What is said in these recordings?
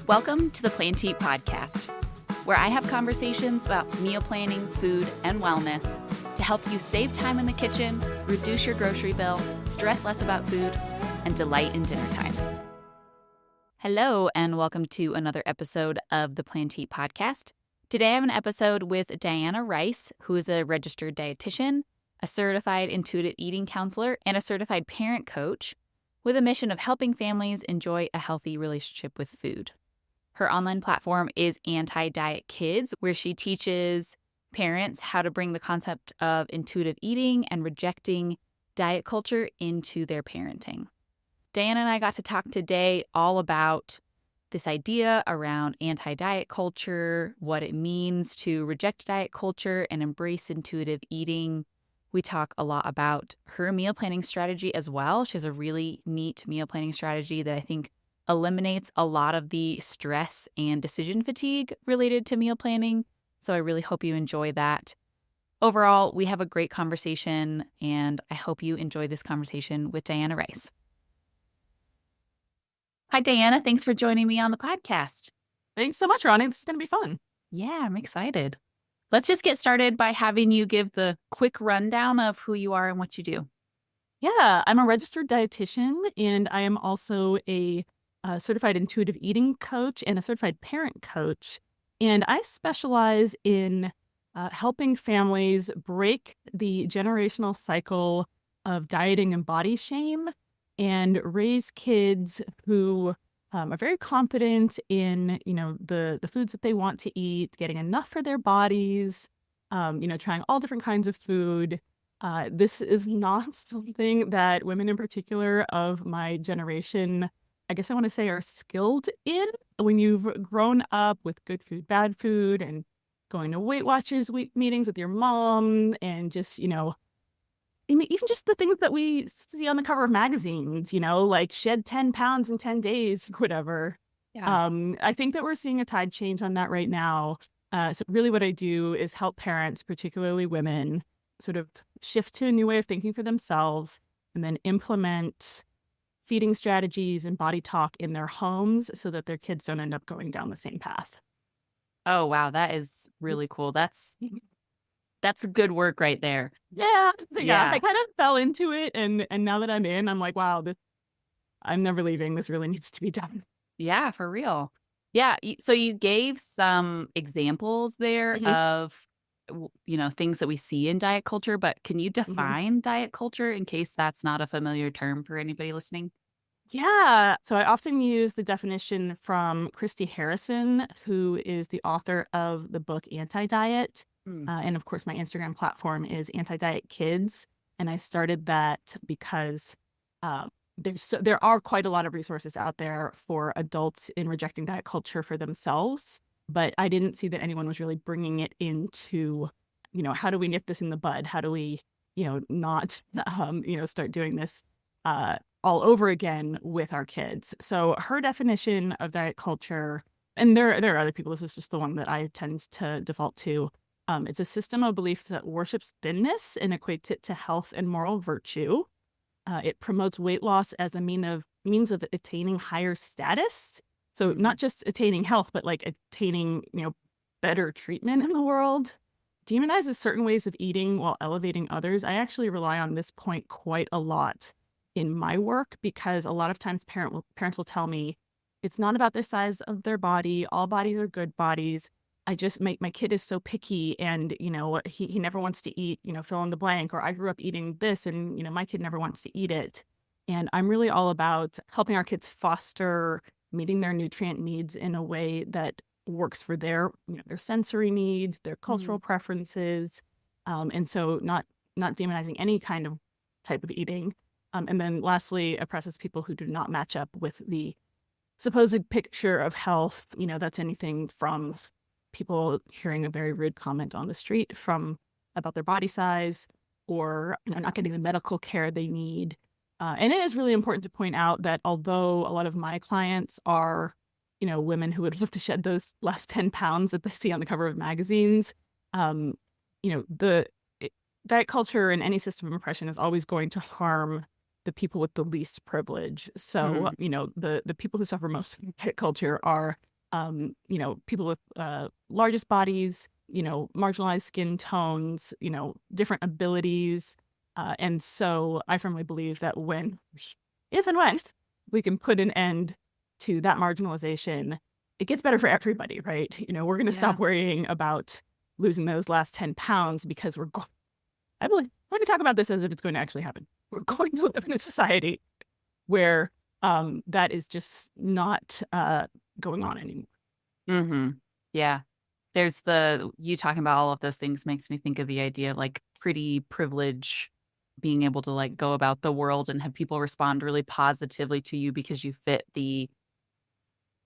Welcome to the Plan to Eat podcast, where I have conversations about meal planning, food, and wellness to help you save time in the kitchen, reduce your grocery bill, stress less about food, and delight in dinner time. Hello, and welcome to another episode of the Plan to Eat podcast. Today I have an episode with Diana Rice, who is a registered dietitian, a certified intuitive eating counselor, and a certified parent coach with a mission of helping families enjoy a healthy relationship with food. Her online platform is Anti-Diet Kids, where she teaches parents how to bring the concept of intuitive eating and rejecting diet culture into their parenting. Diana and I got to talk today all about this idea around anti-diet culture, what it means to reject diet culture and embrace intuitive eating. We talk a lot about her meal planning strategy as well. She has a really neat meal planning strategy that I think eliminates a lot of the stress and decision fatigue related to meal planning. So I really hope you enjoy that. Overall, we have a great conversation, and I hope you enjoy this conversation with Diana Rice. Hi, Diana. Thanks for joining me on the podcast. Thanks so much, Ronnie. This is going to be fun. Yeah, I'm excited. Let's just get started by having you give the quick rundown of who you are and what you do. Yeah, I'm a registered dietitian, and I am also a certified intuitive eating coach and a certified parent coach. And I specialize in helping families break the generational cycle of dieting and body shame and raise kids who are very confident in, the foods that they want to eat, getting enough for their bodies, trying all different kinds of food. This is not something that women in particular of my generation, I guess I want to say, are skilled in. When you've grown up with good food, bad food, and going to Weight Watchers meetings with your mom, and just, even just the things that we see on the cover of magazines, like shed 10 pounds in 10 days, whatever. Yeah. I think that we're seeing a tide change on that right now. So really what I do is help parents, particularly women, sort of shift to a new way of thinking for themselves and then implement feeding strategies and body talk in their homes so that their kids don't end up going down the same path. Oh, wow. That is really cool. That's good work right there. Yeah. I kind of fell into it. And now that I'm in, I'm like, wow, I'm never leaving. This really needs to be done. Yeah, for real. Yeah. So you gave some examples there of, things that we see in diet culture, but can you define diet culture in case that's not a familiar term for anybody listening? Yeah. So I often use the definition from Christy Harrison, who is the author of the book Anti-Diet. And of course, my Instagram platform is Anti-Diet Kids. And I started that because there are quite a lot of resources out there for adults in rejecting diet culture for themselves. But I didn't see that anyone was really bringing it into, how do we nip this in the bud? How do we, not, start doing this all over again with our kids? So her definition of diet culture, and there are other people, this is just the one that I tend to default to. It's a system of beliefs that worships thinness and equates it to health and moral virtue. It promotes weight loss as a means of attaining higher status. So not just attaining health, but like attaining, better treatment in the world. Demonizes certain ways of eating while elevating others. I actually rely on this point quite a lot in my work because a lot of times parents will tell me it's not about the size of their body. All bodies are good bodies. I just my kid is so picky and, he never wants to eat, fill in the blank, or I grew up eating this and, my kid never wants to eat it. And I'm really all about helping our kids foster meeting their nutrient needs in a way that works for their sensory needs, their cultural preferences. And so not demonizing any kind of type of eating. And then lastly, oppresses people who do not match up with the supposed picture of health. That's anything from people hearing a very rude comment on the street about their body size, or not getting the medical care they need. And it is really important to point out that although a lot of my clients are, women who would love to shed those last 10 pounds that they see on the cover of magazines, the diet culture and any system of oppression is always going to harm the people with the least privilege. So, the people who suffer most from diet culture are people with largest bodies, marginalized skin tones, different abilities. And so I firmly believe that if and when we can put an end to that marginalization, it gets better for everybody, right? We're going to stop worrying about losing those last 10 pounds because I believe, we're going to talk about this as if it's going to actually happen. We're going to live in a society where that is just not going on anymore. Mm-hmm. Yeah. There's you talking about all of those things makes me think of the idea of like pretty privilege, being able to like go about the world and have people respond really positively to you because you fit the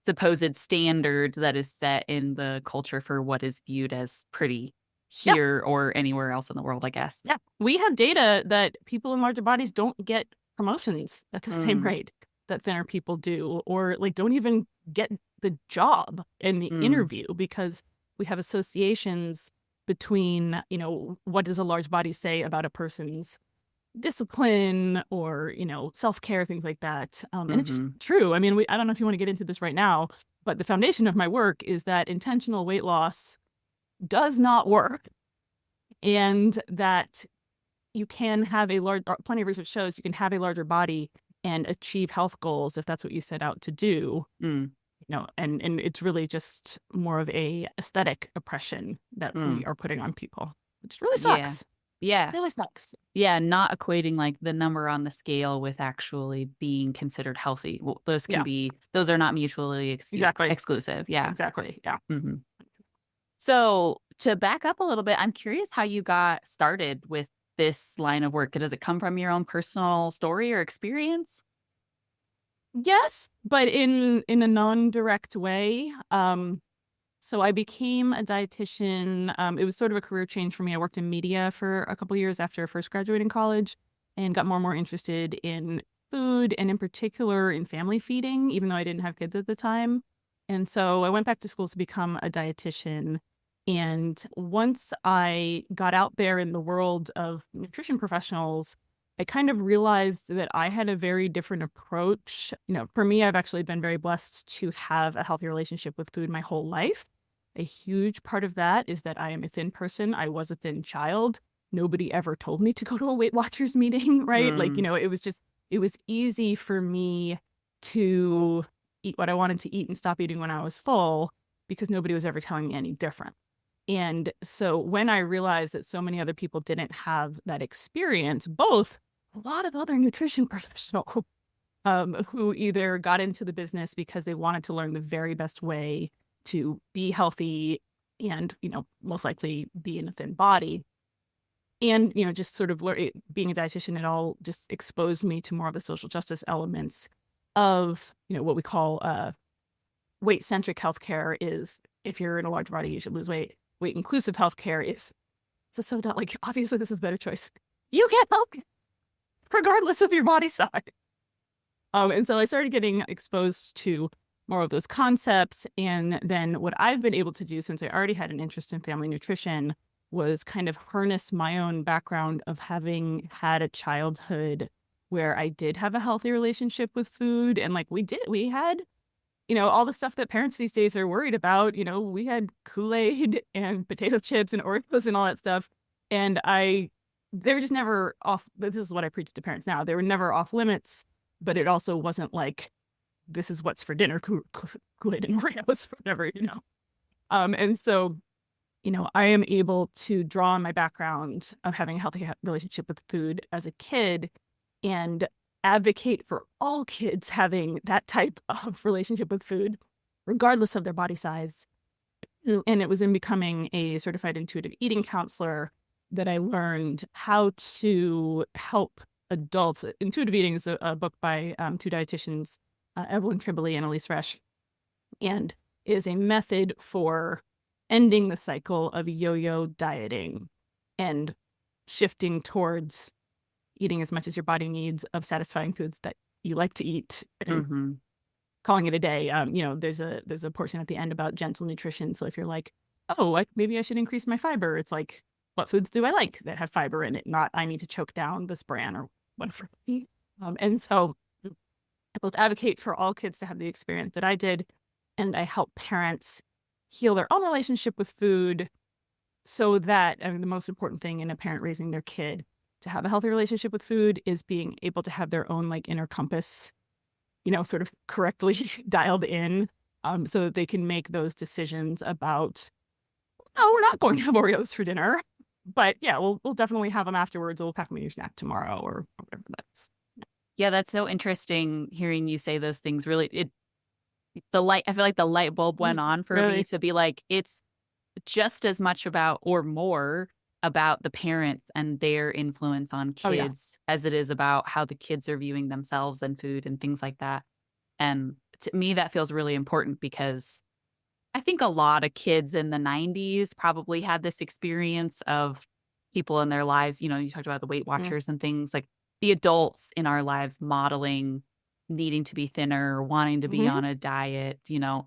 supposed standard that is set in the culture for what is viewed as pretty here or anywhere else in the world, I guess. Yeah. We have data that people in larger bodies don't get promotions at the same rate that thinner people do, or like don't even get the job in the interview, because we have associations between, what does a large body say about a person's discipline or, self-care, things like that. And it's just true. I mean, I don't know if you want to get into this right now, but the foundation of my work is that intentional weight loss does not work, and that you can have plenty of research shows you can have a larger body and achieve health goals if that's what you set out to do. And it's really just more of a aesthetic oppression that we are putting on people, which really sucks. Yeah. It really sucks. Yeah, not equating like the number on the scale with actually being considered healthy. Well, those are not mutually exclusive. Yeah. Exactly. Yeah. Mm-hmm. So to back up a little bit, I'm curious how you got started with this line of work. Does it come from your own personal story or experience? Yes, but in a non-direct way. So I became a dietitian. It was sort of a career change for me. I worked in media for a couple of years after first graduating college, and got more and more interested in food, and in particular in family feeding, even though I didn't have kids at the time. And so I went back to school to become a dietitian. And once I got out there in the world of nutrition professionals, I kind of realized that I had a very different approach. For me, I've actually been very blessed to have a healthy relationship with food my whole life. A huge part of that is that I am a thin person. I was a thin child. Nobody ever told me to go to a Weight Watchers meeting, right? It was easy for me to eat what I wanted to eat and stop eating when I was full, because nobody was ever telling me any different. And so when I realized that so many other people didn't have that experience, both a lot of other nutrition professionals who either got into the business because they wanted to learn the very best way to be healthy and, most likely be in a thin body. And, just sort of being a dietitian, it all just exposed me to more of the social justice elements of, what we call weight-centric healthcare is, if you're in a large body, you should lose weight. Weight-inclusive healthcare is, so not like, obviously this is a better choice. You get help regardless of your body size. And so I started getting exposed to more of those concepts. And then what I've been able to do, since I already had an interest in family nutrition, was kind of harness my own background of having had a childhood where I did have a healthy relationship with food. And we had, all the stuff that parents these days are worried about. We had Kool-Aid and potato chips and Oreos and all that stuff. And they were just never off. This is what I preach to parents now. They were never off limits, but it also wasn't like, this is what's for dinner, Kool-Aid and Oreos, whatever, And so, I am able to draw on my background of having a healthy relationship with food as a kid and advocate for all kids having that type of relationship with food, regardless of their body size. And it was in becoming a certified intuitive eating counselor that I learned how to help adults. Intuitive Eating is a book by two dietitians, Evelyn Tribole and Elise Resch, and is a method for ending the cycle of yo-yo dieting and shifting towards eating as much as your body needs of satisfying foods that you like to eat, and calling it a day. There's a portion at the end about gentle nutrition. So if you're like, oh, maybe I should increase my fiber, it's like, what foods do I like that have fiber in it? Not, I need to choke down this bran or whatever. And so I both advocate for all kids to have the experience that I did, and I help parents heal their own relationship with food so that, I mean, the most important thing in a parent raising their kid to have a healthy relationship with food is being able to have their own like inner compass, sort of correctly dialed in, so that they can make those decisions about, oh, we're not going to have Oreos for dinner, but yeah, we'll definitely have them afterwards. We'll pack them in your snack tomorrow or whatever that's. Yeah, that's so interesting hearing you say those things. Really, I feel like the light bulb went on for me to be like, it's just as much about or more about the parents and their influence on kids as it is about how the kids are viewing themselves and food and things like that. And to me, that feels really important because I think a lot of kids in the 90s probably had this experience of people in their lives. You talked about the Weight Watchers and things like the adults in our lives modeling needing to be thinner, wanting to be on a diet,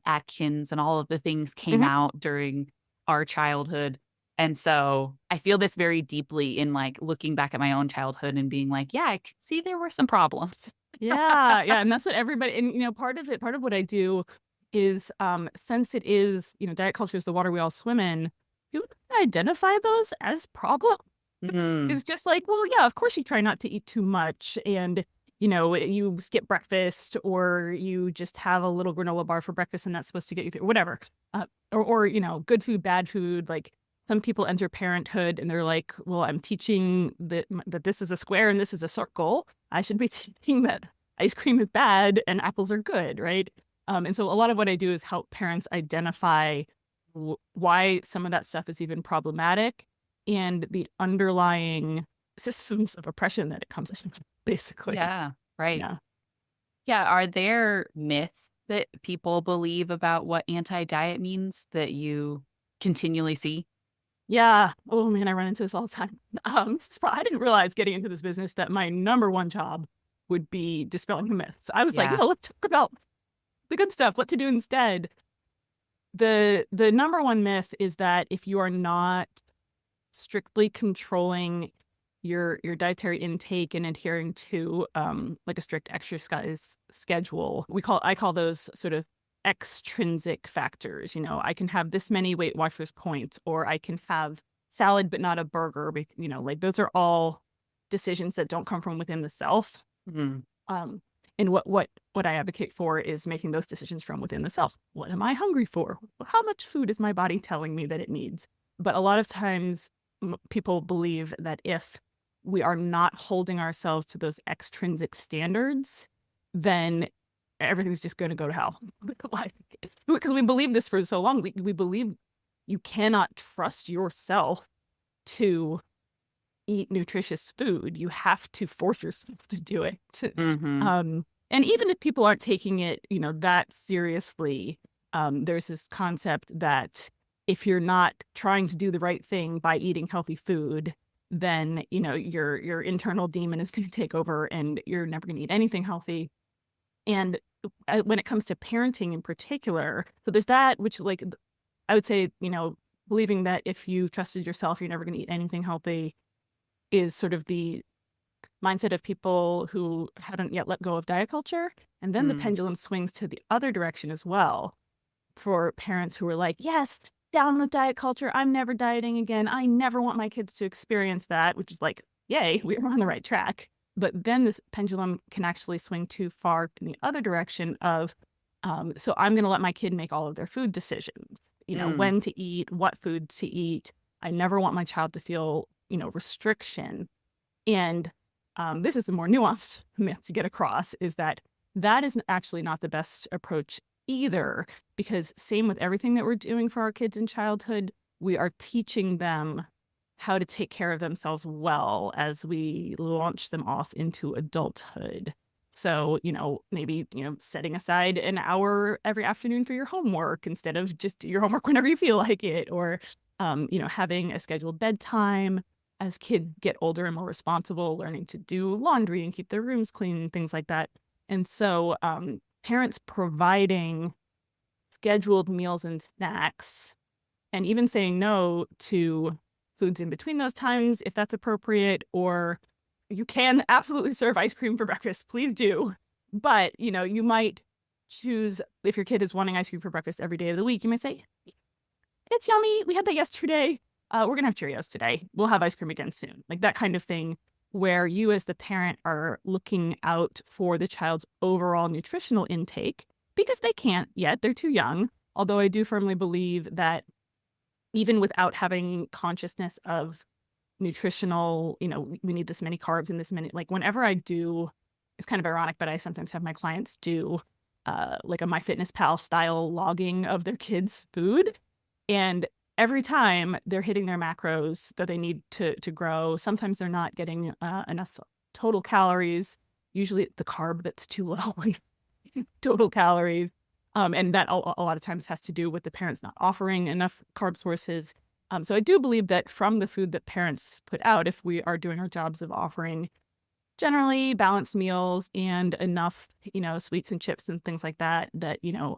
Atkins and all of the things came out during our childhood. And so I feel this very deeply in like looking back at my own childhood and being like, yeah, I could see there were some problems. Yeah. And that's what everybody, and part of what I do is, since it is, diet culture is the water we all swim in, people identify those as problems. It's just like, well, yeah, of course you try not to eat too much and, you skip breakfast or you just have a little granola bar for breakfast and that's supposed to get you through whatever. Or good food, bad food. Like some people enter parenthood and they're like, well, I'm teaching that this is a square and this is a circle. I should be teaching that ice cream is bad and apples are good, right? And so a lot of what I do is help parents identify why some of that stuff is even problematic and the underlying systems of oppression that it comes in, basically. Yeah, right. Yeah. Are there myths that people believe about what anti-diet means that you continually see? Yeah. Oh man, I run into this all the time. I didn't realize getting into this business that my number one job would be dispelling the myths. I was like, let's talk about the good stuff, what to do instead. The number one myth is that if you are not strictly controlling your dietary intake and adhering to like a strict exercise schedule, I call those sort of extrinsic factors. I can have this many Weight Watchers points, or I can have salad but not a burger. Like those are all decisions that don't come from within the self. And what I advocate for is making those decisions from within the self. What am I hungry for? How much food is my body telling me that it needs? But a lot of times people believe that if we are not holding ourselves to those extrinsic standards, then everything's just going to go to hell. Because we believe this for so long. We believe you cannot trust yourself to eat nutritious food. You have to force yourself to do it. And even if people aren't taking it, that seriously, there's this concept that if you're not trying to do the right thing by eating healthy food, then, your internal demon is going to take over and you're never going to eat anything healthy. And when it comes to parenting in particular, so there's that, which like, I would say, believing that if you trusted yourself, you're never going to eat anything healthy is sort of the mindset of people who haven't yet let go of diet culture. And then the pendulum swings to the other direction as well for parents who are like, yes, down with diet culture. I'm never dieting again. I never want my kids to experience that, which is like, yay, we're on the right track. But then this pendulum can actually swing too far in the other direction of, so I'm going to let my kid make all of their food decisions, when to eat, what food to eat. I never want my child to feel, restriction. And this is the more nuanced myth to get across, is that is actually not the best approach either, because same with everything that we're doing for our kids in childhood, we are teaching them how to take care of themselves well as we launch them off into adulthood. So, maybe, setting aside an hour every afternoon for your homework instead of just do your homework whenever you feel like it, or, having a scheduled bedtime as kids get older and more responsible, learning to do laundry and keep their rooms clean and things like that. And so parents providing scheduled meals and snacks and even saying no to foods in between those times, if that's appropriate, or you can absolutely serve ice cream for breakfast, please do. But, you might choose, if your kid is wanting ice cream for breakfast every day of the week, you might say, it's yummy. We had that yesterday. We're going to have Cheerios today. We'll have ice cream again soon. Like that kind of thing, where you as the parent are looking out for the child's overall nutritional intake, because they can't yet. They're too young. Although I do firmly believe that even without having consciousness of nutritional, we need this many carbs and this many, like whenever I do, it's kind of ironic, but I sometimes have my clients do like a MyFitnessPal style logging of their kids' food. And every time they're hitting their macros that they need to grow, sometimes they're not getting enough total calories, usually the carb that's too low in total calories. And that a lot of times has to do with the parents not offering enough carb sources. So I do believe that from the food that parents put out, if we are doing our jobs of offering generally balanced meals and enough, sweets and chips and things like that,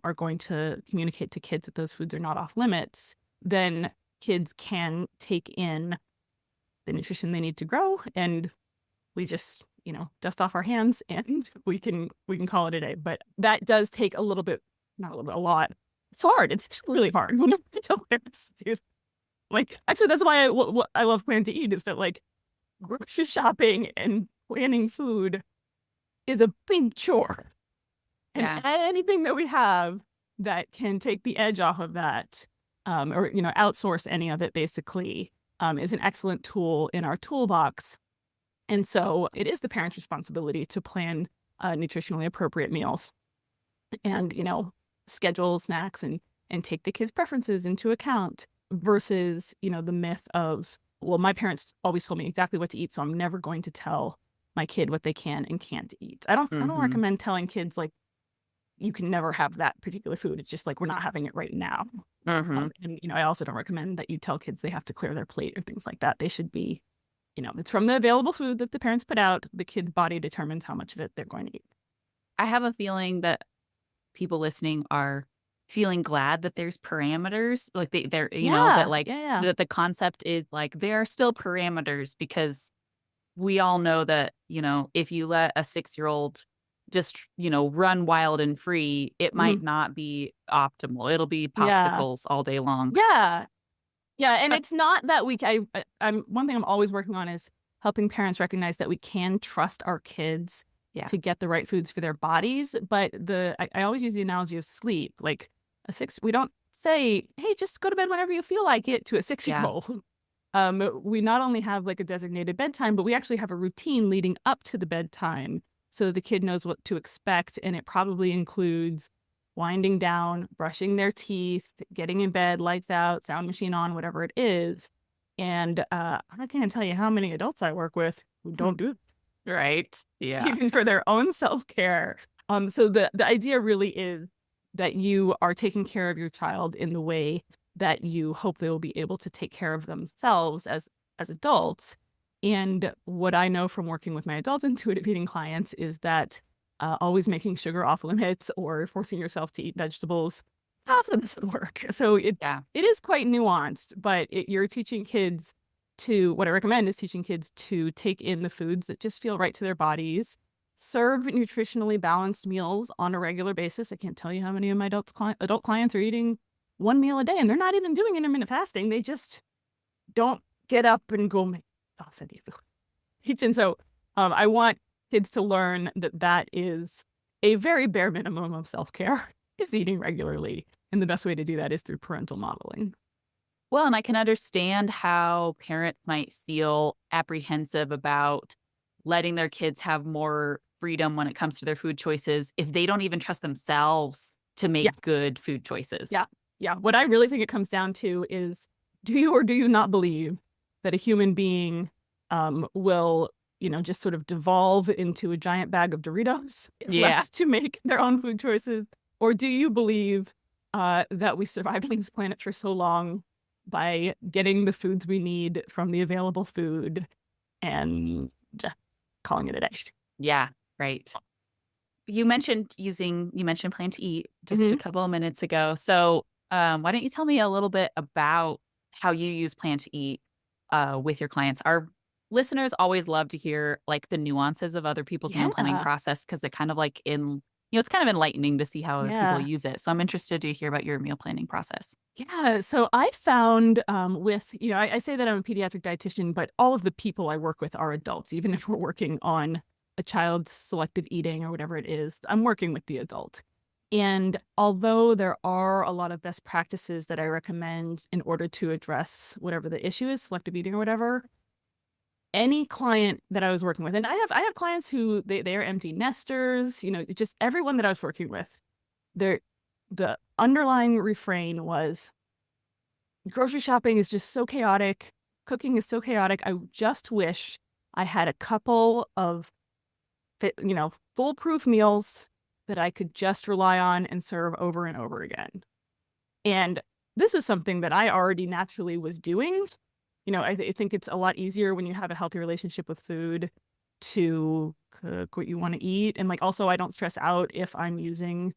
are going to communicate to kids that those foods are not off limits, then kids can take in the nutrition they need to grow. And we just, dust off our hands and we can call it a day. But that does take a little bit, not a little bit, a lot. It's hard. It's just really hard. When I tell parents, dude, like, actually, that's why what I love Plan to Eat is that, like, grocery shopping and planning food is a big chore. And anything that we have that can take the edge off of that, or, outsource any of it, basically, is an excellent tool in our toolbox. And so it is the parent's responsibility to plan nutritionally appropriate meals and, schedule snacks and take the kids' preferences into account versus, the myth of, well, my parents always told me exactly what to eat, so I'm never going to tell my kid what they can and can't eat. I don't recommend telling kids, like, you can never have that particular food. It's just like, we're not having it right now. And, I also don't recommend that you tell kids they have to clear their plate or things like that. They should be, it's from the available food that the parents put out. The kid's body determines how much of it they're going to eat. I have a feeling that people listening are feeling glad that there's parameters, like they're that the concept is like there are still parameters, because we all know that, if you let a 6-year-old just, run wild and free, it might not be optimal. It'll be popsicles all day long. Yeah. And it's not that I'm one thing I'm always working on is helping parents recognize that we can trust our kids to get the right foods for their bodies. But I always use the analogy of sleep. Like we don't say, hey, just go to bed whenever you feel like it to a 6-year-old. We not only have like a designated bedtime, but we actually have a routine leading up to the bedtime so the kid knows what to expect. And it probably includes winding down, brushing their teeth, getting in bed, lights out, sound machine on, whatever it is. And I can't tell you how many adults I work with who don't do it. Right. Yeah. Even for their own self-care. So the idea really is that you are taking care of your child in the way that you hope they will be able to take care of themselves as adults. And what I know from working with my adult intuitive eating clients is that always making sugar off limits or forcing yourself to eat vegetables often doesn't work. So it is quite nuanced, but you're teaching kids what I recommend is teaching kids to take in the foods that just feel right to their bodies, serve nutritionally balanced meals on a regular basis. I can't tell you how many of my adult clients are eating one meal a day, and they're not even doing intermittent fasting. They just don't get up and go make food. And so I want kids to learn that is a very bare minimum of self-care is eating regularly. And the best way to do that is through parental modeling. Well, and I can understand how parents might feel apprehensive about letting their kids have more freedom when it comes to their food choices if they don't even trust themselves to make good food choices. Yeah. What I really think it comes down to is, do you or do you not believe that a human being will, just sort of devolve into a giant bag of Doritos left to make their own food choices? Or do you believe that we survived on this planet for so long by getting the foods we need from the available food and just calling it a day? Yeah, right. You mentioned Plan to Eat just a couple of minutes ago. So why don't you tell me a little bit about how you use Plan to Eat with your clients? Our listeners always love to hear like the nuances of other people's meal planning process, because it kind of like it's kind of enlightening to see how other people Yeah. use it. So I'm interested to hear about your meal planning process. Yeah. So I found with, I say that I'm a pediatric dietitian, but all of the people I work with are adults, even if we're working on a child's selective eating or whatever it is, I'm working with the adult. And although there are a lot of best practices that I recommend in order to address whatever the issue is, selective eating or whatever, any client that I was working with, and I have clients who they are empty nesters, just everyone that I was working with, the underlying refrain was grocery shopping is just so chaotic. Cooking is so chaotic. I just wish I had a couple of foolproof meals that I could just rely on and serve over and over again. And this is something that I already naturally was doing. I think it's a lot easier when you have a healthy relationship with food to cook what you want to eat. And also I don't stress out if I'm using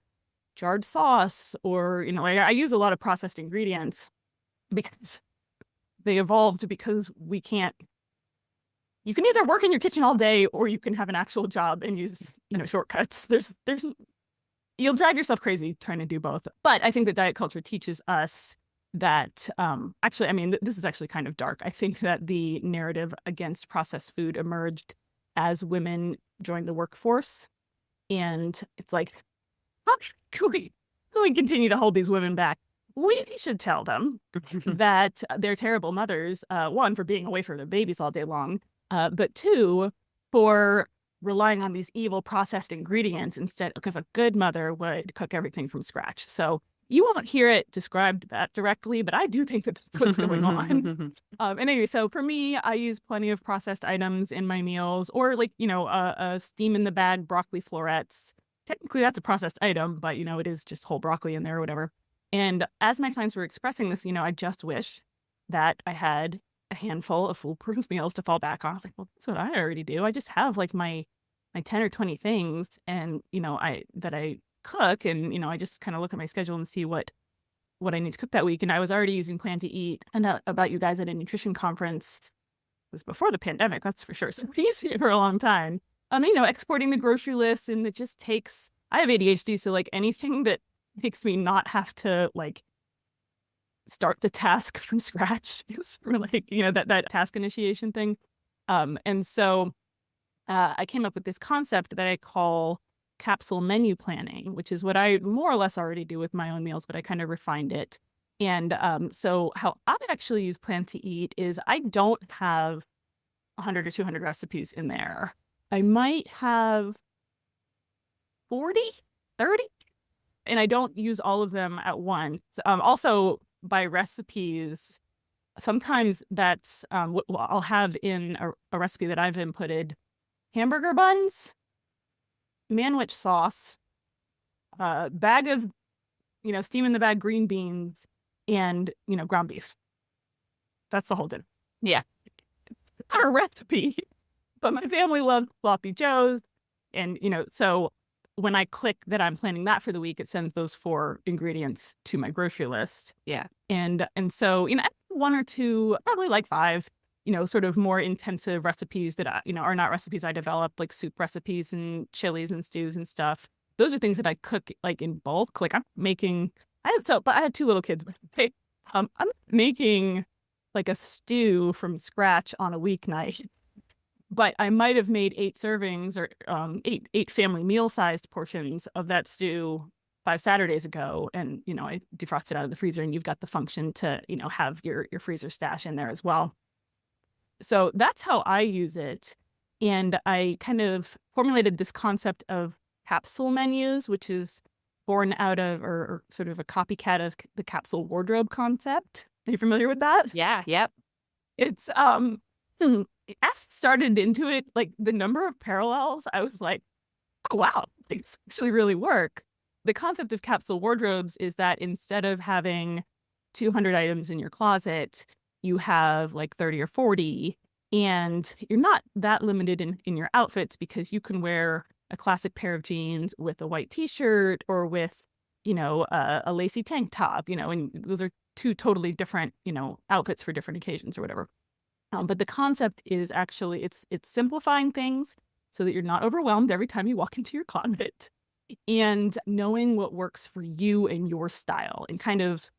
jarred sauce or, I use a lot of processed ingredients because they evolved because you can either work in your kitchen all day or you can have an actual job and use, shortcuts. You'll drive yourself crazy trying to do both. But I think that diet culture teaches us that this is actually kind of dark. I think that the narrative against processed food emerged as women joined the workforce. And it's like, how can we continue to hold these women back? We should tell them that they're terrible mothers, one, for being away from their babies all day long, but two, for relying on these evil processed ingredients instead, because a good mother would cook everything from scratch. So you won't hear it described that directly, but I do think that that's what's going on. And anyway, so for me, I use plenty of processed items in my meals, or a steam in the bag broccoli florets. Technically, that's a processed item, but it is just whole broccoli in there or whatever. And as my clients were expressing this, I just wish that I had a handful of foolproof meals to fall back on. I was like, well, that's what I already do. I just have my 10 or 20 things and, that I cook, and, I just kind of look at my schedule and see what I need to cook that week. And I was already using Plan to Eat. And about you guys at a nutrition conference, it was before the pandemic, that's for sure. So we used it for a long time. Exporting the grocery list, and it just takes, I have ADHD, so anything that makes me not have to start the task from scratch is for that task initiation thing. And so I came up with this concept that I call capsule menu planning, which is what I more or less already do with my own meals, but I kind of refined it. And so how I actually use Plan to Eat is I don't have 100 or 200 recipes in there. I might have 40, 30, and I don't use all of them at once. Also, by recipes, sometimes that's what I'll have in a recipe that I've inputted: hamburger buns, manwich sauce, bag of, steam in the bag green beans, and, ground beef. That's the whole dinner. Yeah. Not a recipe, but my family loved sloppy joes. And, so when I click that I'm planning that for the week, it sends those 4 ingredients to my grocery list. Yeah. And so, 1 or 2, probably 5, sort of more intensive recipes that, are not recipes I developed, like soup recipes and chilies and stews and stuff. Those are things that I cook in bulk. I had 2 little kids. I'm making a stew from scratch on a weeknight, but I might have made 8 servings or 8 family meal sized portions of that stew 5 Saturdays ago. And, I defrosted out of the freezer, and you've got the function to, have your freezer stash in there as well. So that's how I use it. And I kind of formulated this concept of capsule menus, which is born out of or sort of a copycat of the capsule wardrobe concept. Are you familiar with that? Yeah. Yep. It's as I started into it, the number of parallels, I was like, oh, wow, things actually really work. The concept of capsule wardrobes is that instead of having 200 items in your closet, you have 30 or 40, and you're not that limited in your outfits, because you can wear a classic pair of jeans with a white t-shirt or with, a lacy tank top, and those are 2 totally different, outfits for different occasions or whatever. But the concept is actually, it's simplifying things so that you're not overwhelmed every time you walk into your closet. and knowing what works for you and your style, and kind of,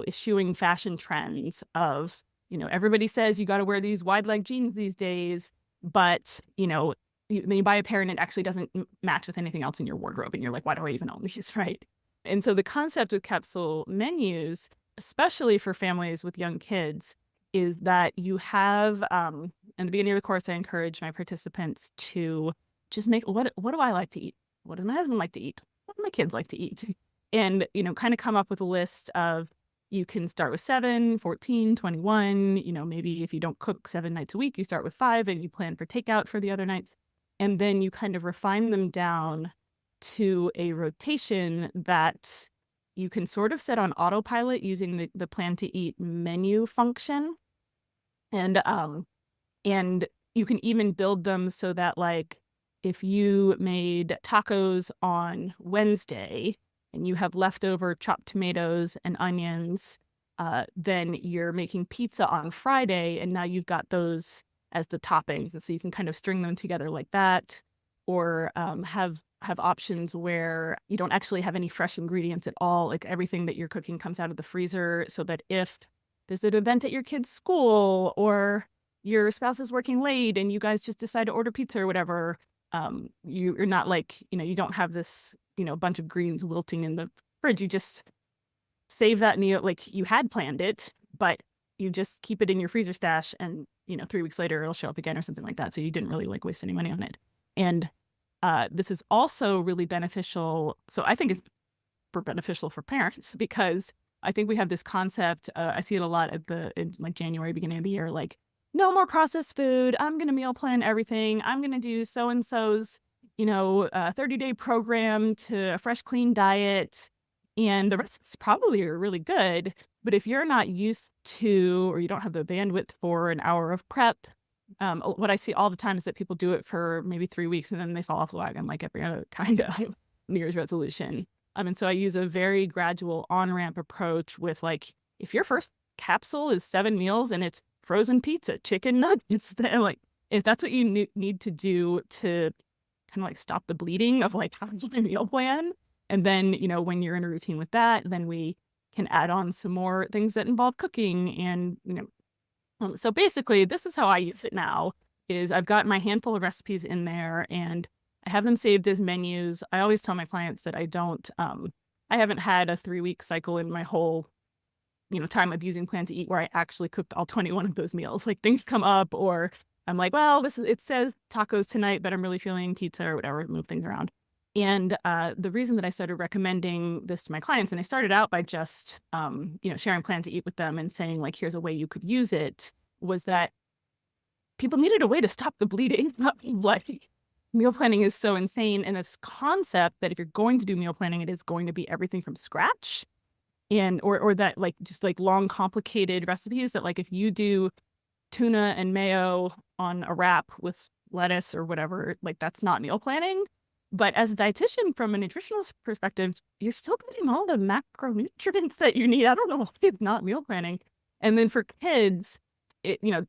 eschewing fashion trends of, everybody says you got to wear these wide leg jeans these days, but, then you buy a pair and it actually doesn't match with anything else in your wardrobe. And you're like, why do I even own these? Right. And so the concept of capsule menus, especially for families with young kids, is that you have, in the beginning of the course, I encourage my participants to just make, what do I like to eat? What does my husband like to eat? What do my kids like to eat? And, kind of come up with a list of, you can start with 7, 14, 21, maybe if you don't cook 7 nights a week, you start with 5 and you plan for takeout for the other nights. And then you kind of refine them down to a rotation that you can sort of set on autopilot using the plan to eat menu function. And you can even build them so that, like, if you made tacos on Wednesday and you have leftover chopped tomatoes and onions, then you're making pizza on Friday, and now you've got those as the toppings. So you can kind of string them together like that, or have options where you don't actually have any fresh ingredients at all. Like, everything that you're cooking comes out of the freezer, so that if there's an event at your kid's school or your spouse is working late and you guys just decide to order pizza or whatever, you're not like, you don't have this, bunch of greens wilting in the fridge. You just save that meal like you had planned it, but you just keep it in your freezer stash, and 3 weeks later it'll show up again or something like that. So you didn't really like waste any money on it. And this is also really beneficial. So I think it's beneficial for parents, because I think we have this concept. I see it a lot in like January, beginning of the year, like, no more processed food. I'm going to meal plan everything. I'm going to do so-and-so's, 30-day program to a fresh, clean diet. And the recipes probably are really good. But if you're not used to, or you don't have the bandwidth for an hour of prep, what I see all the time is that people do it for maybe 3 weeks and then they fall off the wagon, like every other kind of New Year's resolution. And so I use a very gradual on-ramp approach with, like, if your first capsule is 7 meals and it's frozen pizza, chicken nuggets, then, like, if that's what you need to do to kind of like stop the bleeding of like having a meal plan. And then, when you're in a routine with that, then we can add on some more things that involve cooking. And, so basically this is how I use it now, is I've got my handful of recipes in there and I have them saved as menus. I always tell my clients that I haven't had a 3-week cycle in my whole, time of using Plan to Eat where I actually cooked all 21 of those meals. Like, things come up, or I'm like, well, it says tacos tonight, but I'm really feeling pizza or whatever, move things around. And the reason that I started recommending this to my clients, and I started out by just, sharing Plan to Eat with them and saying, like, here's a way you could use it, was that people needed a way to stop the bleeding. Like, meal planning is so insane. And this concept that if you're going to do meal planning, it is going to be everything from scratch. And or that, like, just like long, complicated recipes that, like, if you do tuna and mayo on a wrap with lettuce or whatever, like, that's not meal planning. But as a dietitian, from a nutritionalist perspective, you're still getting all the macronutrients that you need. I don't know why it's not meal planning. And then for kids,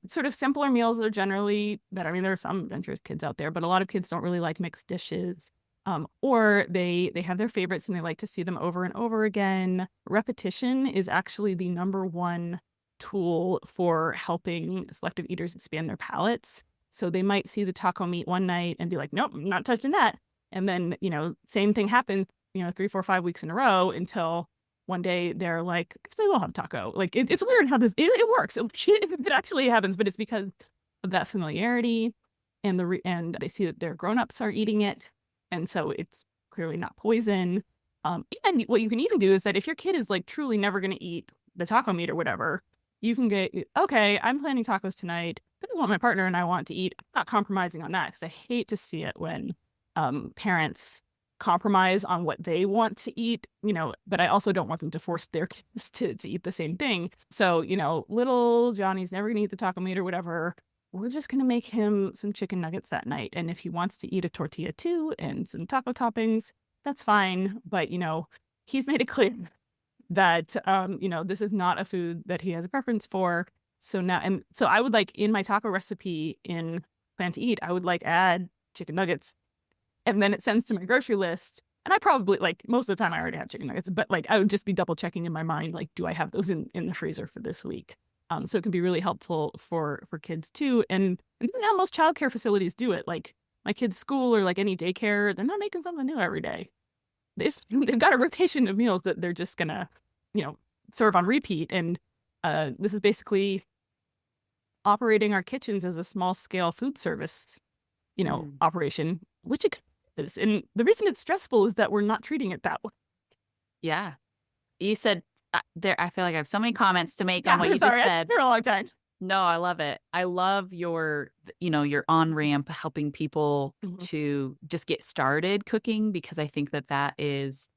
sort of simpler meals are generally better. I mean, there are some adventurous kids out there, but a lot of kids don't really like mixed dishes. Or they have their favorites and they like to see them over and over again. Repetition is actually the number one tool for helping selective eaters expand their palates. So they might see the taco meat one night and be like, nope, I'm not touching that. And then, same thing happens, 3, 4, 5 weeks in a row until one day they're like, they will have taco. Like, it's weird how it works. It actually happens, but it's because of that familiarity, and and they see that their grown-ups are eating it. And so it's clearly not poison. And what you can even do is that if your kid is like truly never going to eat the taco meat or whatever, you can okay, I'm planning tacos tonight. This is what my partner and I want to eat. I'm not compromising on that, because I hate to see it when parents compromise on what they want to eat, but I also don't want them to force their kids to eat the same thing. So, little Johnny's never going to eat the taco meat or whatever. We're just going to make him some chicken nuggets that night. And if he wants to eat a tortilla too and some taco toppings, that's fine. But, he's made it clear that, this is not a food that he has a preference for. So now, and so I would, like, in my taco recipe in Plan to Eat, I would, like, add chicken nuggets. And then it sends to my grocery list And I probably, like, most of the time I already have chicken nuggets, but like I would just be double checking in my mind, like, do I have those in the freezer for this week? So it can be really helpful for kids too. And how most childcare facilities do it. Like my kid's school or like any daycare, they're not making something new every day. They've got a rotation of meals that they're just gonna, serve on repeat. And this is basically operating our kitchens as a small scale food service, operation, which it is. And the reason it's stressful is that we're not treating it that way. Yeah. You said I feel like I have so many comments to make on what you just said. For a long time. No, I love it. I love your on-ramp helping people to just get started cooking, because I think that is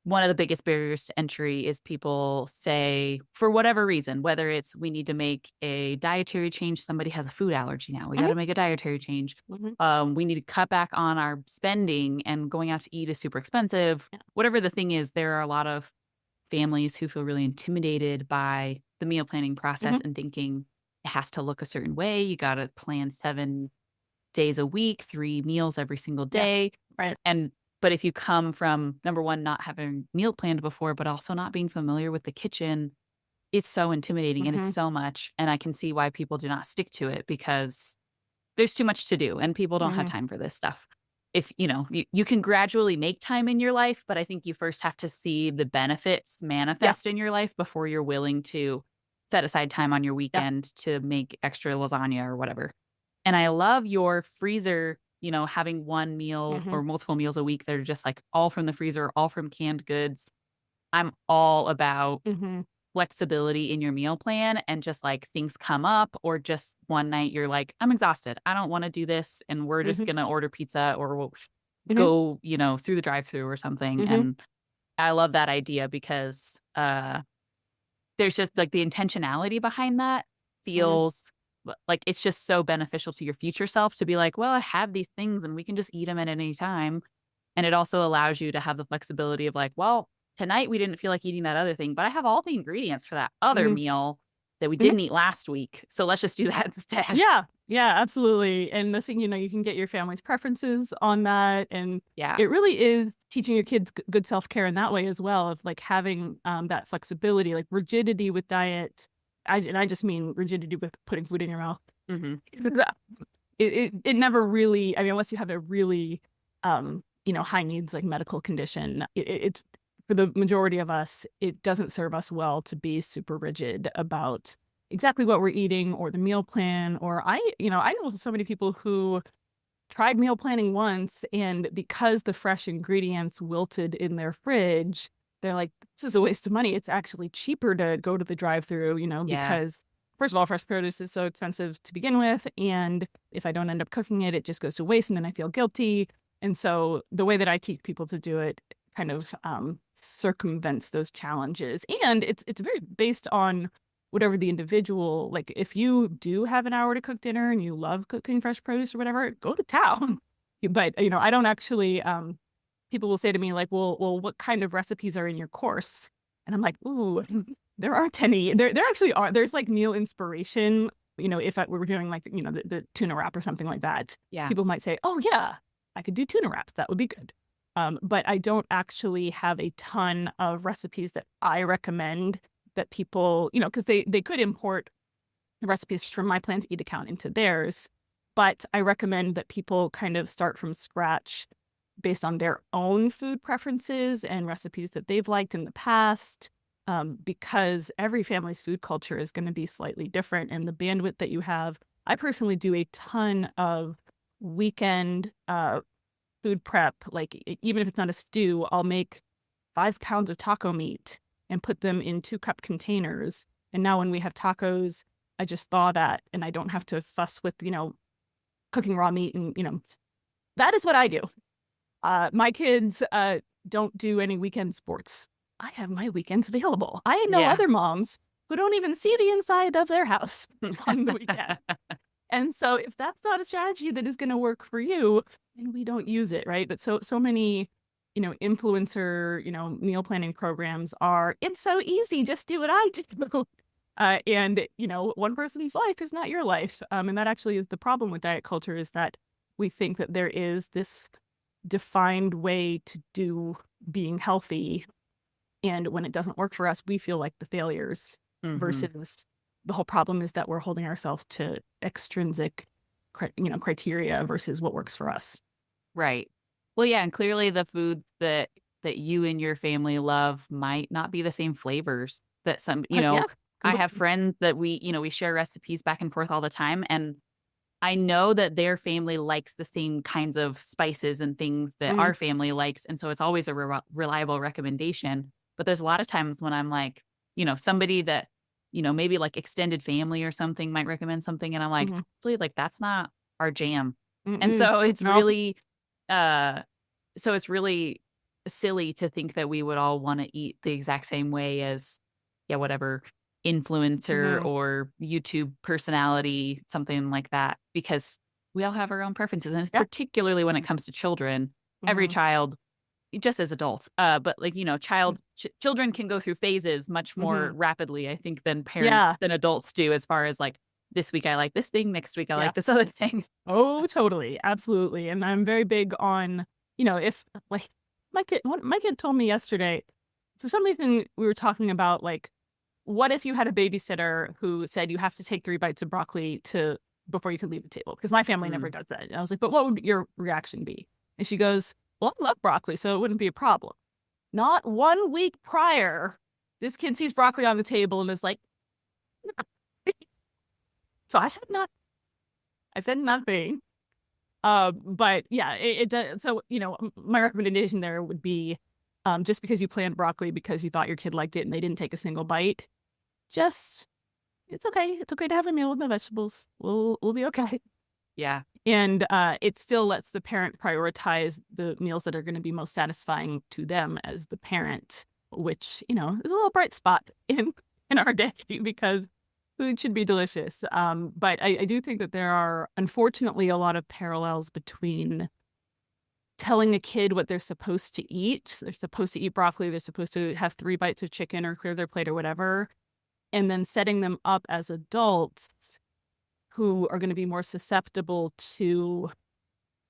one of the biggest barriers to entry is people say, for whatever reason, whether it's we need to make a dietary change, somebody has a food allergy now, we got to make a dietary change. We need to cut back on our spending and going out to eat is super expensive. Yeah. Whatever the thing is, there are a lot of families who feel really intimidated by the meal planning process and thinking it has to look a certain way. You got to plan 7 days a week, 3 meals every single day. Yeah. Right. But if you come from, number one, not having meal planned before, but also not being familiar with the kitchen, it's so intimidating and it's so much. And I can see why people do not stick to it, because there's too much to do and people don't have time for this stuff. If, you can gradually make time in your life, but I think you first have to see the benefits manifest in your life before you're willing to set aside time on your weekend to make extra lasagna or whatever. And I love your freezer, having one meal or multiple meals a week that are just like all from the freezer, all from canned goods. I'm all about flexibility in your meal plan, and just like things come up, or just one night you're like, I'm exhausted, I don't want to do this, and we're just gonna order pizza, or we'll go through the drive-through or something. And I love that idea, because there's just like the intentionality behind that feels like it's just so beneficial to your future self to be like, well, I have these things and we can just eat them at any time. And it also allows you to have the flexibility of like, well, tonight we didn't feel like eating that other thing, but I have all the ingredients for that other meal that we didn't eat last week. So let's just do that instead. Yeah, absolutely. And the thing, you can get your family's preferences on that. And it really is teaching your kids good self-care in that way as well, of like having that flexibility, like rigidity with diet. I just mean rigidity with putting food in your mouth. It never really, unless you have a really, high needs, like medical condition, it's, for the majority of us, it doesn't serve us well to be super rigid about exactly what we're eating or the meal plan. Or I know so many people who tried meal planning once, and because the fresh ingredients wilted in their fridge, they're like, this is a waste of money. It's actually cheaper to go to the drive-through, because first of all, fresh produce is so expensive to begin with. And if I don't end up cooking it, it just goes to waste, and then I feel guilty. And so the way that I teach people to do it kind of circumvents those challenges. And it's very based on whatever the individual, like if you do have an hour to cook dinner and you love cooking fresh produce or whatever, go to town. But, I don't actually, people will say to me like, well, what kind of recipes are in your course? And I'm like, ooh, there aren't any. There actually are. There's like meal inspiration. If we were doing like, the tuna wrap or something like that, people might say, oh yeah, I could do tuna wraps. That would be good. But I don't actually have a ton of recipes that I recommend that people, because they could import the recipes from my Plan to Eat account into theirs. But I recommend that people kind of start from scratch based on their own food preferences and recipes that they've liked in the past, because every family's food culture is going to be slightly different, and the bandwidth that you have. I personally do a ton of weekend food prep. Like even if it's not a stew, I'll make 5 pounds of taco meat and put them in 2-cup containers. And now when we have tacos, I just thaw that, and I don't have to fuss with, cooking raw meat. And, that is what I do. My kids don't do any weekend sports. I have my weekends available. I know other moms who don't even see the inside of their house on the weekend. And so if that's not a strategy that is going to work for you, then we don't use it, right? But so many, influencer, meal planning programs are, it's so easy, just do what I do. And, one person's life is not your life. And that actually is the problem with diet culture, is that we think that there is this defined way to do being healthy. And when it doesn't work for us, we feel like the failures versus the whole problem is that we're holding ourselves to extrinsic, criteria versus what works for us. Right. Well, yeah, and clearly the foods that you and your family love might not be the same flavors that some, Yeah. I have friends that we share recipes back and forth all the time, and I know that their family likes the same kinds of spices and things that our family likes, and so it's always a reliable recommendation. But there's a lot of times when I'm like, somebody that, maybe like extended family or something might recommend something, and I'm like, actually, like that's not our jam. And so it's really, so it's really silly to think that we would all want to eat the exact same way as, whatever influencer or YouTube personality, something like that, because we all have our own preferences. And particularly when it comes to children, every child, just as adults, but like, children can go through phases much more rapidly, I think, than than adults do, as far as like, this week I like this thing, next week I like this other thing. Oh, totally. Absolutely. And I'm very big on, if like my kid told me yesterday, for some reason we were talking about like, what if you had a babysitter who said you have to take 3 bites of broccoli before you could leave the table? Because my family never does that. And I was like, but what would your reaction be? And she goes, well, I love broccoli, so it wouldn't be a problem. Not 1 week prior, this kid sees broccoli on the table and is like, no. So I said not. I said nothing. But yeah, it does. So, my recommendation there would be, just because you planned broccoli because you thought your kid liked it and they didn't take a single bite, it's okay. It's okay to have a meal with no vegetables. We'll be okay. Yeah. And it still lets the parent prioritize the meals that are going to be most satisfying to them as the parent, which, is a little bright spot in our day because food should be delicious. But I do think that there are, unfortunately, a lot of parallels between telling a kid what they're supposed to eat. They're supposed to eat broccoli. They're supposed to have 3 bites of chicken or clear their plate or whatever. And then setting them up as adults who are going to be more susceptible to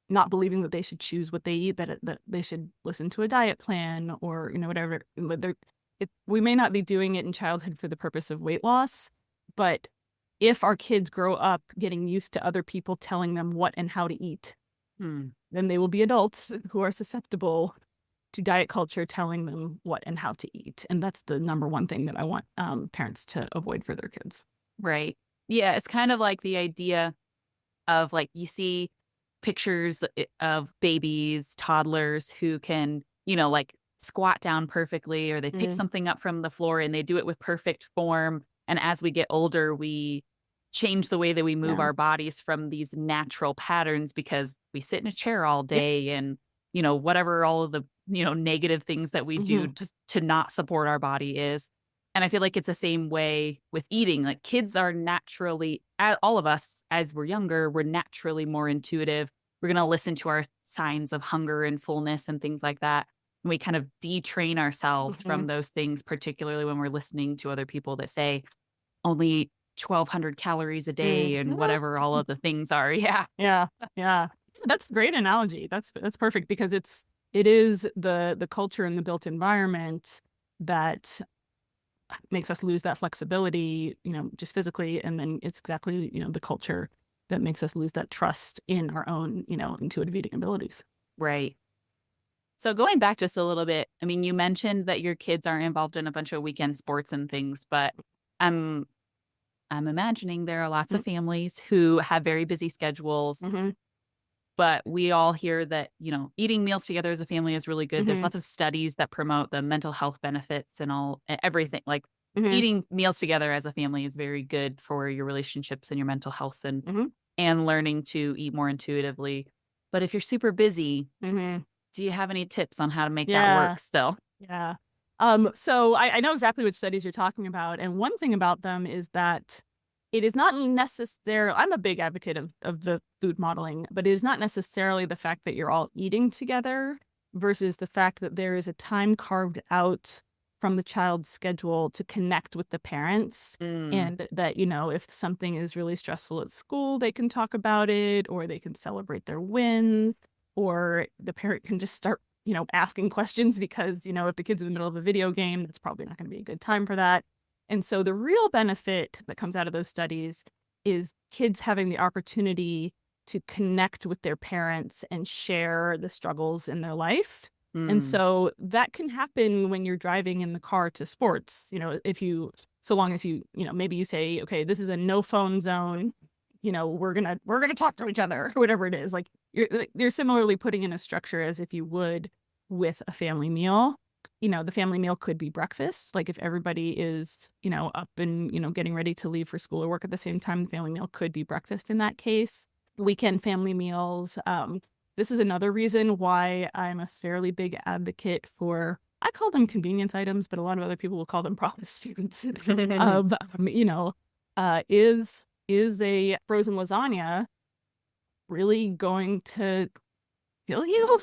not believing that they should choose what they eat, that they should listen to a diet plan or, whatever. We may not be doing it in childhood for the purpose of weight loss, but if our kids grow up getting used to other people telling them what and how to eat, then they will be adults who are susceptible to diet culture telling them what and how to eat. And that's the number one thing that I want parents to avoid for their kids. Right. Yeah. It's kind of like the idea of like, you see pictures of babies, toddlers who can, like squat down perfectly, or they pick something up from the floor and they do it with perfect form. And as we get older, we change the way that we move our bodies from these natural patterns because we sit in a chair all day and, whatever all of the, negative things that we do to not support our body is. And I feel like it's the same way with eating. Like kids are naturally, all of us as we're younger, we're naturally more intuitive. We're going to listen to our signs of hunger and fullness and things like that. And we kind of detrain ourselves from those things, particularly when we're listening to other people that say only 1,200 calories a day and whatever all of the things are. Yeah. Yeah. That's a great analogy. That's perfect because it is the culture and the built environment that makes us lose that flexibility, just physically. And then it's exactly, the culture that makes us lose that trust in our own, intuitive eating abilities. Right. So going back just a little bit, I mean, you mentioned that your kids aren't involved in a bunch of weekend sports and things, but I'm imagining there are lots of families who have very busy schedules, but we all hear that, eating meals together as a family is really good. There's lots of studies that promote the mental health benefits and everything. Like eating meals together as a family is very good for your relationships and your mental health and learning to eat more intuitively. But if you're super busy, do you have any tips on how to make that work still? Yeah. So I know exactly which studies you're talking about. And one thing about them is that it is not necessarily, I'm a big advocate of the food modeling, but it is not necessarily the fact that you're all eating together versus the fact that there is a time carved out from the child's schedule to connect with the parents. And that, if something is really stressful at school, they can talk about it or they can celebrate their wins. or the parent can just start, asking questions because, if the kid's in the middle of a video game, that's probably not going to be a good time for that. And so the real benefit that comes out of those studies is kids having the opportunity to connect with their parents and share the struggles in their life. And so that can happen when you're driving in the car to sports, so long as maybe you say, okay, this is a no phone zone, we're going to talk to each other or whatever it is. Like you're similarly putting in a structure as if you would with a family meal. The family meal could be breakfast. Like if everybody is, up and, getting ready to leave for school or work at the same time, the family meal could be breakfast in that case. Weekend family meals. This is another reason why I'm a fairly big advocate for, I call them convenience items, but a lot of other people will call them processed foods. Is a frozen lasagna really going to kill you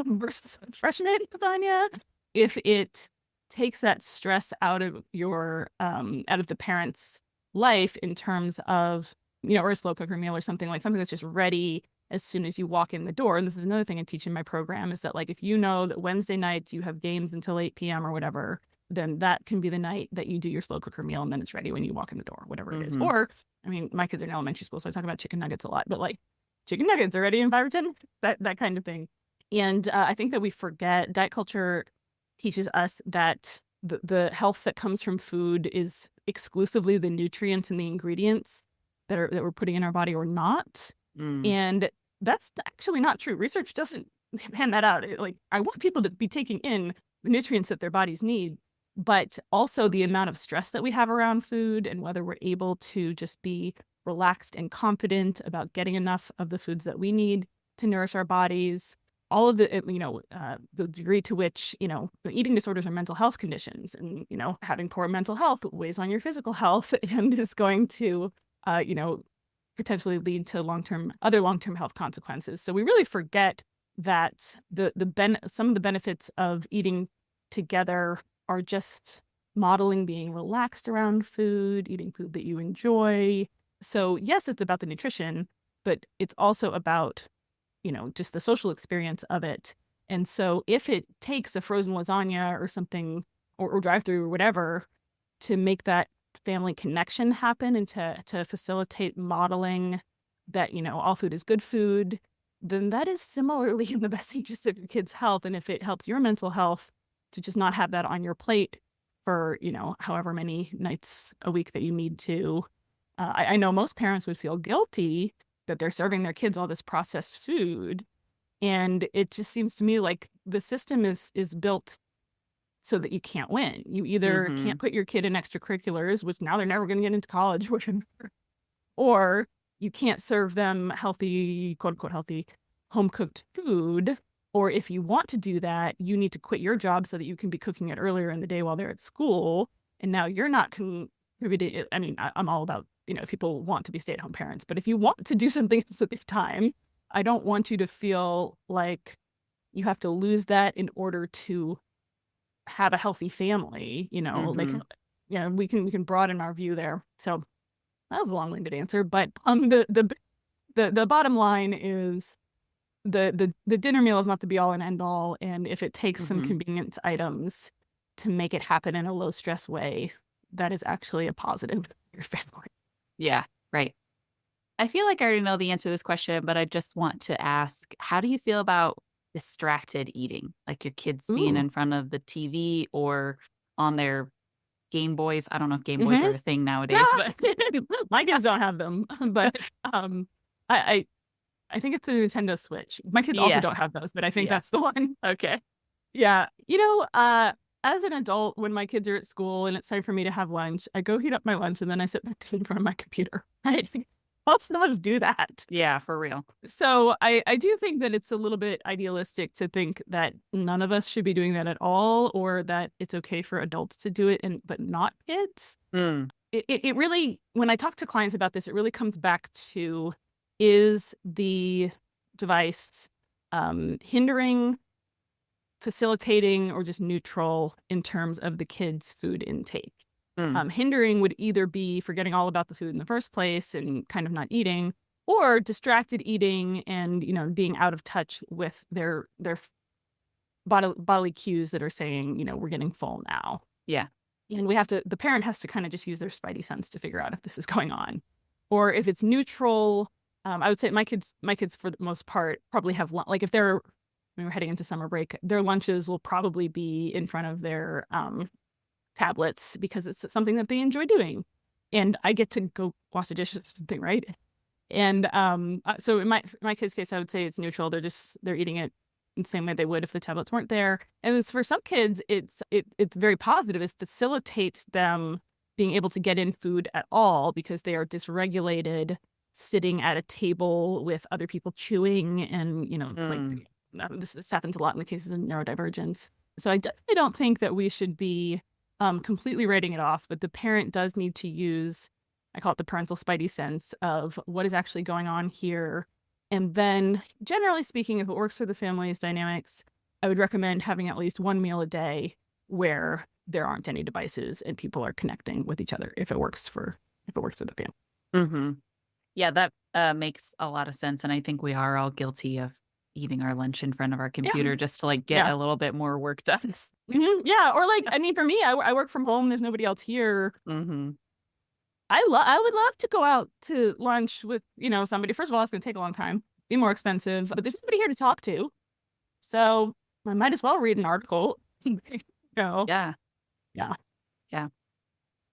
versus freshman lasagna? If it takes that stress out of the parent's life in terms of, or a slow cooker meal or something that's just ready as soon as you walk in the door. And this is another thing I teach in my program is that, like, if you know that Wednesday nights you have games until 8 p.m. or whatever, then that can be the night that you do your slow cooker meal and then it's ready when you walk in the door, whatever it is. Or, my kids are in elementary school, so I talk about chicken nuggets a lot, but like chicken nuggets are ready in 5 or 10, that kind of thing. And I think that we forget, diet culture teaches us that the health that comes from food is exclusively the nutrients and the ingredients that we're putting in our body or not. And that's actually not true. Research doesn't hand that out. I want people to be taking in the nutrients that their bodies need, but also the amount of stress that we have around food and whether we're able to just be relaxed and confident about getting enough of the foods that we need to nourish our bodies. All of the degree to which, eating disorders are mental health conditions and, having poor mental health weighs on your physical health and is going to, potentially lead to other long-term health consequences. So we really forget that some of the benefits of eating together are just modeling being relaxed around food, eating food that you enjoy. So yes, it's about the nutrition, but it's also about, just the social experience of it. And so if it takes a frozen lasagna or something or drive-through or whatever to make that family connection happen and to facilitate modeling that, all food is good food, then that is similarly in the best interest of your kids' health. And if it helps your mental health to just not have that on your plate for, however many nights a week that you need to, I know most parents would feel guilty that they're serving their kids all this processed food. And it just seems to me like the system is built so that you can't win. You either can't put your kid in extracurriculars, which now they're never going to get into college, or you can't serve them healthy, quote unquote healthy, home cooked food. Or if you want to do that, you need to quit your job so that you can be cooking it earlier in the day while they're at school. And now you're not contributing. I'm all about, if people want to be stay-at-home parents, but if you want to do something else with your time, I don't want you to feel like you have to lose that in order to have a healthy family, we can broaden our view there. So that was a long-winded answer, but the bottom line is the dinner meal is not the be all and end all. And if it takes some convenience items to make it happen in a low stress way, that is actually a positive for your family. Yeah, right. I feel like I already know the answer to this question, but I just want to ask, how do you feel about distracted eating? Like your kids being in front of the TV or on their Game Boys. I don't know if Game Boys are a thing nowadays, but my kids don't have them. But I think it's the Nintendo Switch. My kids also don't have those, but I think that's the one. Okay. Yeah. As an adult, when my kids are at school and it's time for me to have lunch, I go heat up my lunch and then I sit back in front of my computer. I think most of us do that. Yeah, for real. So I do think that it's a little bit idealistic to think that none of us should be doing that at all, or that it's okay for adults to do it but not kids. It really, when I talk to clients about this, it really comes back to, is the device hindering, facilitating, or just neutral in terms of the kids' food intake? Hindering would either be forgetting all about the food in the first place and kind of not eating, or distracted eating and, being out of touch with their bodily cues that are saying, we're getting full now. Yeah. And the parent has to kind of just use their spidey sense to figure out if this is going on. Or if it's neutral, I would say my kids for the most part probably have, like if we're heading into summer break, their lunches will probably be in front of their tablets because it's something that they enjoy doing. And I get to go wash the dishes or something, right? And so in my kids' case, I would say it's neutral. They're eating it in the same way they would if the tablets weren't there. And it's for some kids, it's very positive. It facilitates them being able to get in food at all because they are dysregulated sitting at a table with other people chewing and, like this happens a lot in the cases of neurodivergence. So I definitely don't think that we should be completely writing it off, but the parent does need to use, I call it the parental spidey sense of what is actually going on here. And then generally speaking, if it works for the family's dynamics, I would recommend having at least one meal a day where there aren't any devices and people are connecting with each other if it works for the family. Mm-hmm. Yeah, that makes a lot of sense. And I think we are all guilty of eating our lunch in front of our computer just to like get a little bit more work done. Mm-hmm. Yeah. Or like, I mean, for me, I work from home. There's nobody else here. Mm-hmm. I would love to go out to lunch with, somebody. First of all, it's going to take a long time, be more expensive, but there's nobody here to talk to. So I might as well read an article. Yeah. Yeah. Yeah.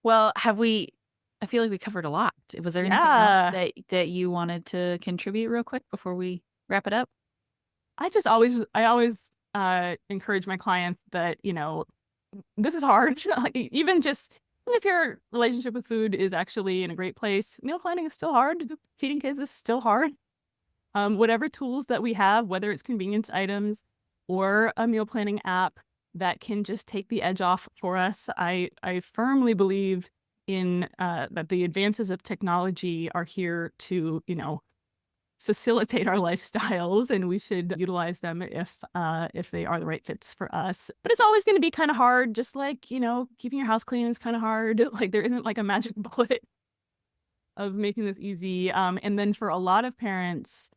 Well, I feel like we covered a lot. Was there anything else that you wanted to contribute real quick before we wrap it up? I always encourage my clients that, this is hard. Even if your relationship with food is actually in a great place, meal planning is still hard. Feeding kids is still hard. Whatever tools that we have, whether it's convenience items or a meal planning app that can just take the edge off for us, I firmly believe in that the advances of technology are here to, facilitate our lifestyles, and we should utilize them if they are the right fits for us. But it's always going to be kind of hard, just like, keeping your house clean is kind of hard. Like there isn't like a magic bullet of making this easy. And then for a lot of parents,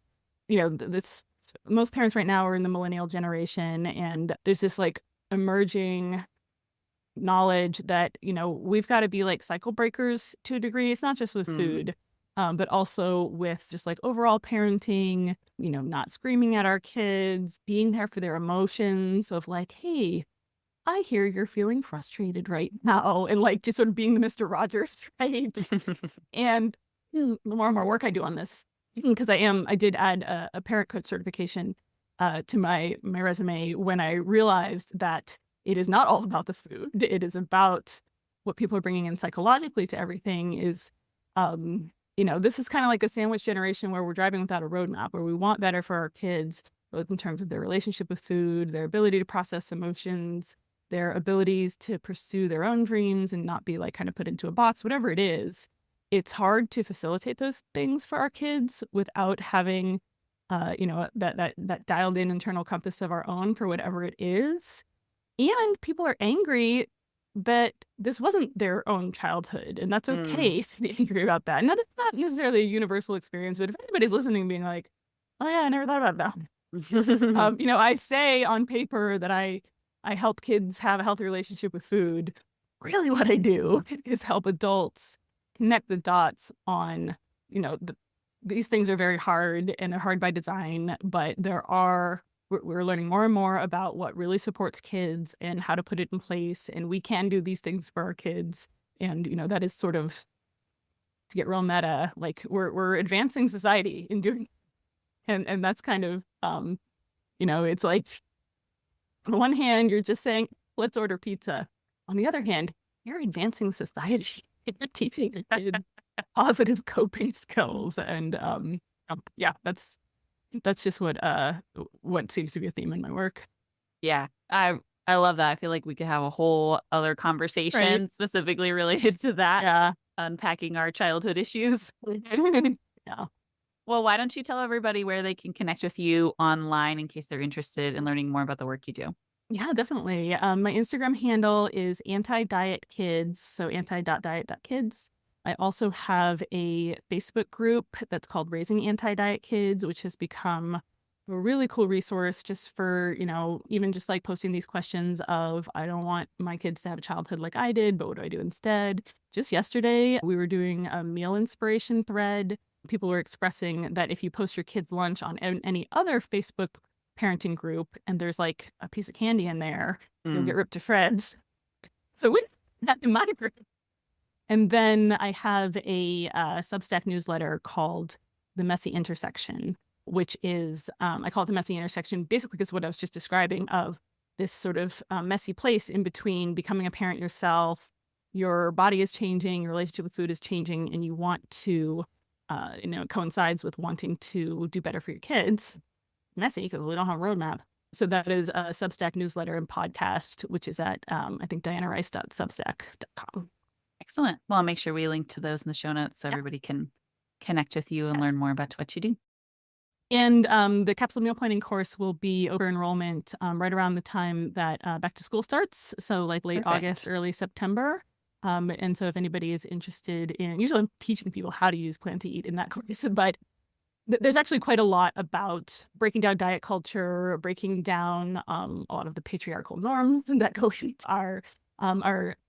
most parents right now are in the millennial generation, and there's this like emerging knowledge that, we've got to be like cycle breakers to a degree. It's not just with food. But also with just like overall parenting, not screaming at our kids, being there for their emotions of like, hey, I hear you're feeling frustrated right now. And like just sort of being the Mr. Rogers, right? And the more and more work I do on this, because I did add a parent coach certification to my resume when I realized that it is not all about the food. It is about what people are bringing in psychologically to everything is, this is kind of like a sandwich generation where we're driving without a roadmap, where we want better for our kids, both in terms of their relationship with food, their ability to process emotions, their abilities to pursue their own dreams and not be like kind of put into a box, whatever it is. It's hard to facilitate those things for our kids without having, that dialed in internal compass of our own for whatever it is. And people are angry that this wasn't their own childhood, and that's okay to be angry about that. And that's not necessarily a universal experience, but if anybody's listening being like, oh yeah, I never thought about that. I say on paper that I help kids have a healthy relationship with food. Really what I do is help adults connect the dots on, these things are very hard and they're hard by design, but we're learning more and more about what really supports kids and how to put it in place. And we can do these things for our kids. And, that is sort of, to get real meta, like we're advancing society in doing, and that's kind of, it's like, on the one hand, you're just saying, let's order pizza. On the other hand, you're advancing society. You're teaching your kids positive coping skills. And, that's just what seems to be a theme in my work. Yeah, I love that. I feel like we could have a whole other conversation specifically related to that. Yeah. Unpacking our childhood issues. Yeah. Well, why don't you tell everybody where they can connect with you online in case they're interested in learning more about the work you do? Yeah, definitely. My Instagram handle is anti-diet kids, so anti.diet.kids. I also have a Facebook group that's called Raising Anti-Diet Kids, which has become a really cool resource just for, even just like posting these questions of, I don't want my kids to have a childhood like I did, but what do I do instead? Just yesterday, we were doing a meal inspiration thread. People were expressing that if you post your kids' lunch on any other Facebook parenting group and there's like a piece of candy in there, you'll get ripped to shreds. So we that in my group. And then I have a Substack newsletter called The Messy Intersection, which is, I call it The Messy Intersection, basically because what I was just describing of this sort of messy place in between becoming a parent yourself, your body is changing, your relationship with food is changing, and you want to, it coincides with wanting to do better for your kids. Messy because we don't have a roadmap. So that is a Substack newsletter and podcast, which is at, I think, dianarice.substack.com. Excellent. Well, I'll make sure we link to those in the show notes so everybody can connect with you and learn more about what you do. And the capsule meal planning course will be over enrollment right around the time that back to school starts. So like late August, early September. And so if anybody is interested in, usually I'm teaching people how to use Plan to Eat in that course, but there's actually quite a lot about breaking down diet culture, breaking down a lot of the patriarchal norms that go into our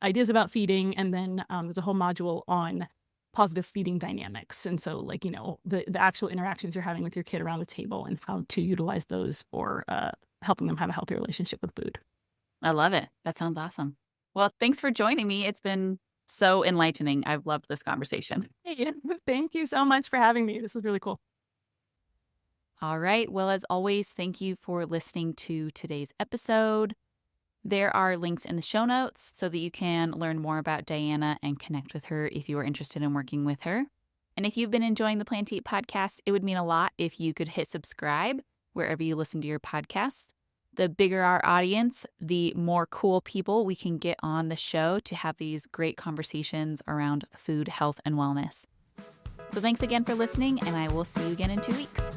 ideas about feeding. And then there's a whole module on positive feeding dynamics. And so like, the actual interactions you're having with your kid around the table and how to utilize those for helping them have a healthy relationship with food. I love it. That sounds awesome. Well, thanks for joining me. It's been so enlightening. I've loved this conversation. Hey, thank you so much for having me. This was really cool. All right. Well, as always, thank you for listening to today's episode. There are links in the show notes so that you can learn more about Diana and connect with her if you are interested in working with her. And if you've been enjoying the Plan to Eat podcast, it would mean a lot if you could hit subscribe wherever you listen to your podcasts. The bigger our audience, the more cool people we can get on the show to have these great conversations around food, health, and wellness. So thanks again for listening, and I will see you again in 2 weeks.